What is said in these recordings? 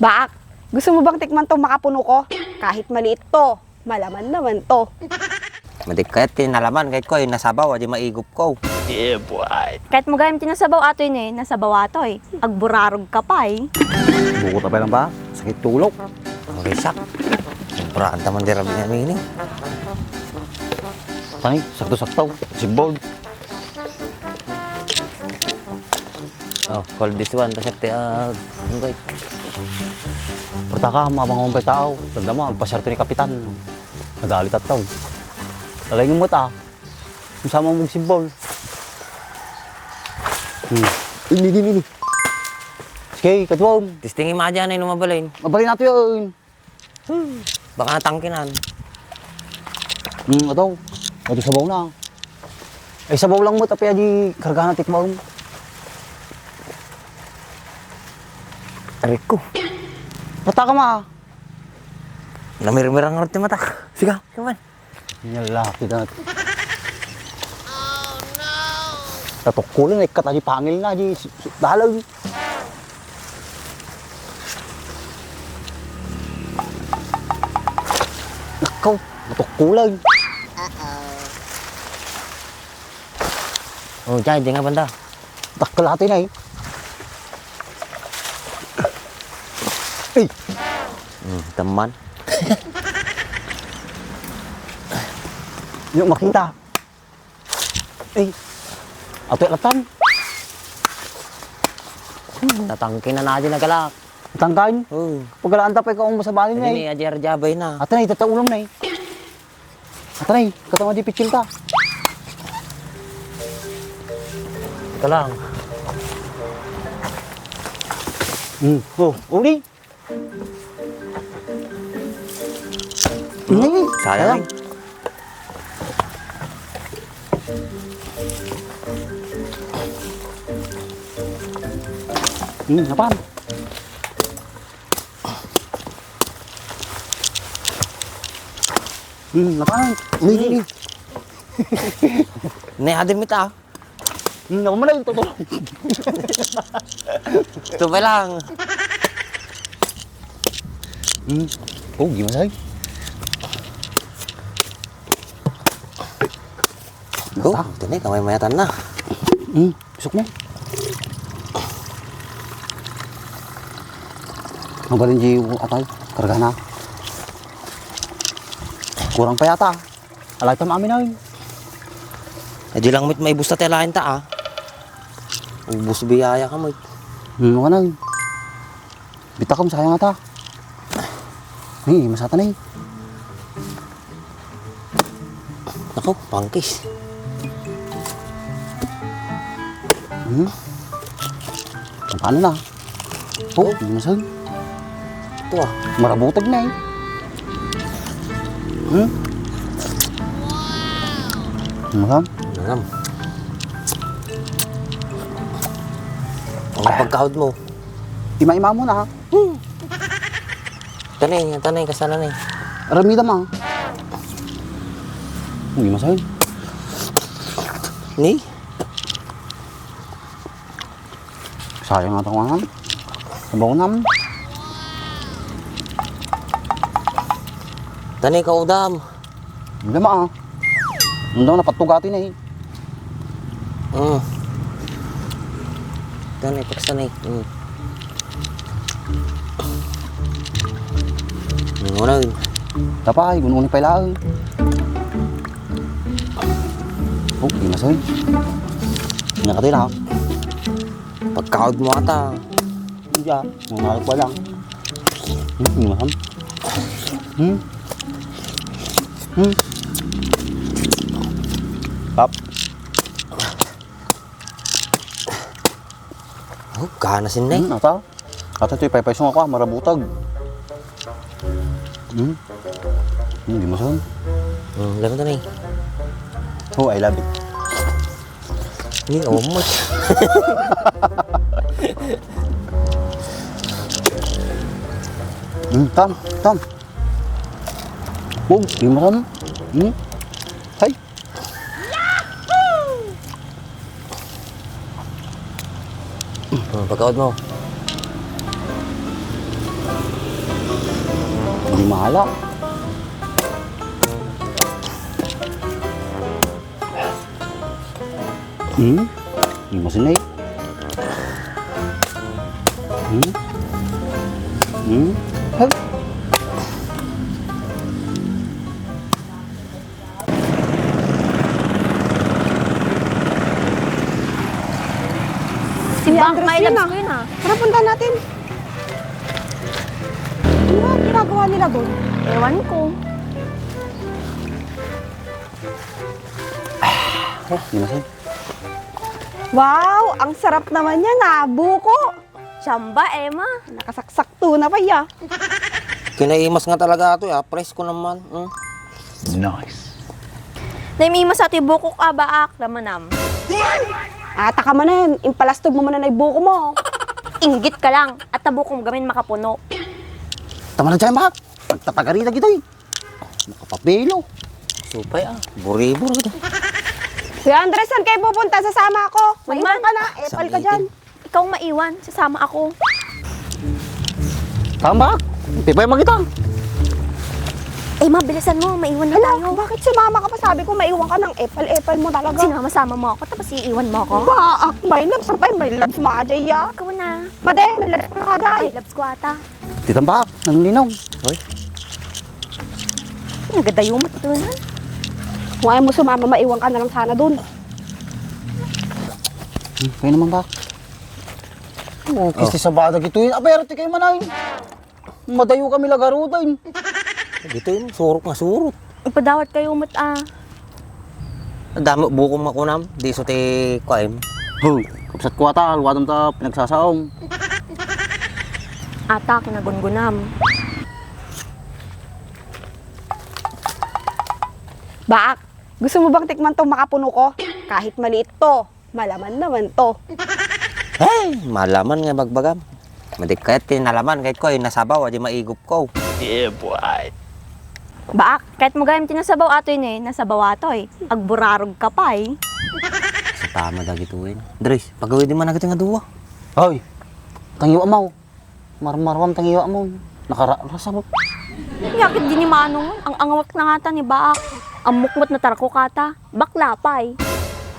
Bak, gusto mo bang tikman tong makapuno ko? Kahit maliit to, malaman naman to. Matip kahit tinalaman, kahit ko yung nasabaw, di maigop ko. Yeah, boy. Kahit mo gayam tinasabaw ato yun eh, nasabaw ato eh. Agburarog ka pa eh. Buko pa lang ba? Sakit tulog. Okay, sak. Siyempre, ang taman di rabi namin eh. Tay, sakto-sakto. Sigbol. Oh, call this one. Tapos okay. Perta ka, mabang umpay tao. Tanda mo, agpasyarto ni Kapitan. Nagalit at tao. Talagin mo ta. Kung sama mong simbol. Ini. Sige, katwam. Tistingin mga dyan ay lumabalin. Mabalin natin yun. Baka natangkinan. Ito. Ito sabaw na. Ay, sabaw lang mo, tapi di karga na tikmaw. Aray ko. Perta ka ma. Namirmirang ngarot yung mata. Sige, kaman. Nalaki na. Oh no! Tatukulin, ikat na di pangil na, di dalag. Nakaw, matukulan. Oh, dyan, dyan nga banda. Takal natin na eh. Ay! Teman. Yung makita. Ay! Ato latan. Natangkinan na dyan nagalak. Tangkain. Oh. Pagkalaan tapay ka kung masabalin na Hindi eh. ni ajar jabay na. Ata na, tataulam na eh. Ata na, katama di pichil ta. Ito lang. Oh, uli. Sayang. Apaan? Apaan? Ini. Ini adin mita. Naman mo na yung totoo. Ito pa lang. Oh, gimana sih? Oh, ito na, kamay mayatan na. Besok mo. Ngabalin di atay, karga na. Kurang pa yata. Alay tam amin na yun. Eh, di lang may busta telahin ta ah. Ubus biyaya ka mo. Ano na yun? Bitakam sayang ata. Nih, masata na yun. Ako, pangkis. Paano na? Oh, hindi masal. Ito ah. Marabutag na eh. Masal? Nangam. Ang pagkahod mo. Ima-ima mo na ha. Tanay, kasana na eh. Ramida ma. Hindi masal. Ni? Sayang nga tawangan. Sabaw naman. Tanay ka udam. Hindi ma ah. Hindi na patugatin eh. Tanay, pagsanay. Ano yun? Tapay, gunung ni pailaan. Oh, di masal. Nakatay na ha. Pagkahod mo ata. Hindi ah. Mangalak pa lang. Hindi masal. Tap. Oh, ganasin na eh. Ata. Ata ito ipaypaysong ako marabutag. Hindi masal. Laman tanay. Oh, I love it. Ni, omot. Tam. Oh, di masal. Hay. Pagkahod mo. Hindi mahala. Hindi masinay. Hey. Si Si Bang, Andres may yun, labs ah. ko yun ah. Tara, punta natin. Ano ba ang ginagawa nila doon? Ewan ko. Hindi masinay. Wow, ang sarap naman yan ah. Buko. Siyamba, Emma. Nakasaksak na pa ya. Kinaimas nga talaga ito, presko naman. Naimima sa tibuko ka ba, Ramanam? Taka man na yan. Impalastog mo man na buko mo. Inggit ka lang at tabukong gamin makapuno. Tama na dyan, Bak. Pagtapagarita gito eh. Nakapapilo. Supay Buri-buri. Si Andres, saan kayo pupunta? Sasama ako. Wait, Maiwan man. ka na. Epal ka dyan. Ikaw maiwan, sasama ako. Tama, Bak. Pipay magita. Emma, bilisan mo, maiwan na Hala, tayo. bakit sumama ka pa? Sabi ko maiwan ka ng epal-epal mo talaga. Sinama-sama mo ako, tapos iiwan mo ako. Baak, may labs. Sampay, may labs mga ya. Ikaw na. Made, may labs na kaday. Ay, labs ko ata. Titang Bak, nanlinaw. Hoy, Nagadayumot doon. Kung ayaw mo sumama, maiwan ka na lang sana dun. Kaya naman, Bak. Oh, kisti sa bata gito yun. Pero ti kayo manayin. Madayo kami lagarutan. dito yun, surot nga surot. Ipadawat kayo umot Ang dami buko makunam, di so ti kwaim. Hoy, kapsat ko ata, luwadam ta pinagsasaong. Ata, kinagungunam. Baak, gusto mo bang tikman tong makapuno ko? Kahit maliit to, malaman naman to. Hey, malaman nga bagbagam. Madik kahit tinalaman, kahit ko ay nasabaw, di maigop ko. Baak, kahit mo gayam tinasabaw ato yun nasabaw ato Agburarog ka pa Sa tama da gituin. Dres, pagawin di man agad nga duwa. Hoy, tangiwa mo. Marmarwam tangiwa mo. Nakarasa mo. Yakit din ni Manong, ang angawak na nga ta ni Baak. Ang mukmot na tarko kata, bakla pa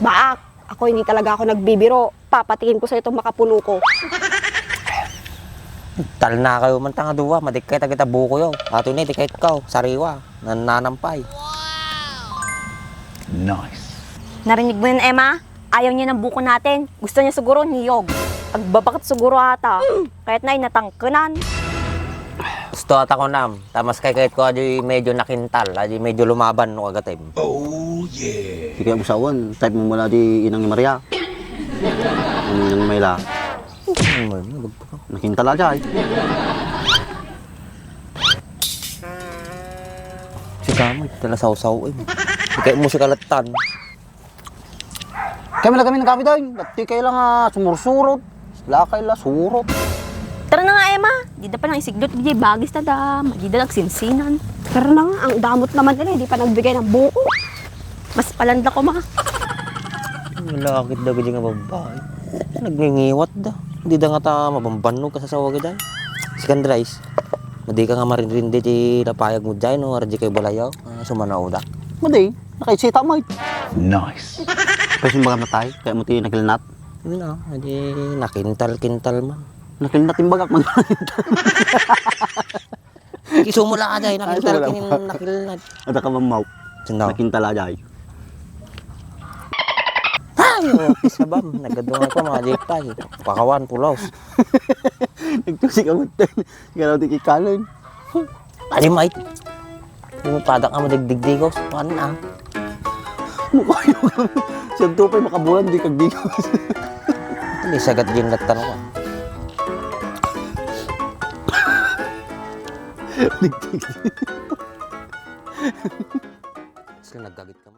Baak, ako hindi talaga ako nagbibiro. Papatikin ko sa itong makapuno ko. Tal na kayo man tanga duwa, madik kahit agad buko yaw. Ato ni, di kahit kaw, sariwa, nananampay. Narinig mo yun, Emma? Ayaw niya ng buko natin. Gusto niya siguro niyog. Agbabakit siguro ata. Kahit na inatangkanan. Gusto ata ko nam, tamas kahit ko adi medyo nakintal, adi medyo lumaban no agatim. Di kaya busawan, type mo mula di inang ni Maria. Inang ni Mayla. Nakintala dyan. Si kamoy, tala saw-saw eh. Di kayo mo si kalatan. Kami lang kami nagkapit doon. Dati kayo lang sumursurot. Lakay la, surot. Tara na nga, Emma. Di da pa lang isiglot. Di bagis na da. Di da nagsinsinan. Pero na nga, ang damot naman nila, hindi pa nagbigay ng buko. Mas palanda ko, ma. Malakit da gadi nga babae. Nagngingiwat da. Hindi da nga ta mabambanog ka sa sawag day. Si Kandrais, madi ka nga marinrindi ti lapayag mo dyan, no? Ardi kayo balayaw, sumanaw da. Madi, nakaitsita mo. Kasi yung bagam na tayo, kaya mo ti nakilinat. Yun na, adi nakintal-kintal man. Nakilinat yung bagak man. Kisumula ka dyan, Sumula nakintal, nakilinat. Ada ka mamaw. Sundaw. Nakintala dyan. Ay, office na bam. Nagadungan ko mga jekpay. Pakawan, pulaws. Nagtusik ang mutin. Ganaw di kikalon. Adi mait. Hindi mo padak ka madigdigdigos. Paano na? Mukha yung siyang tupay makabulan di kagdigos. Hindi sagat din nagtanong ka. Sila nagkagit ka mo.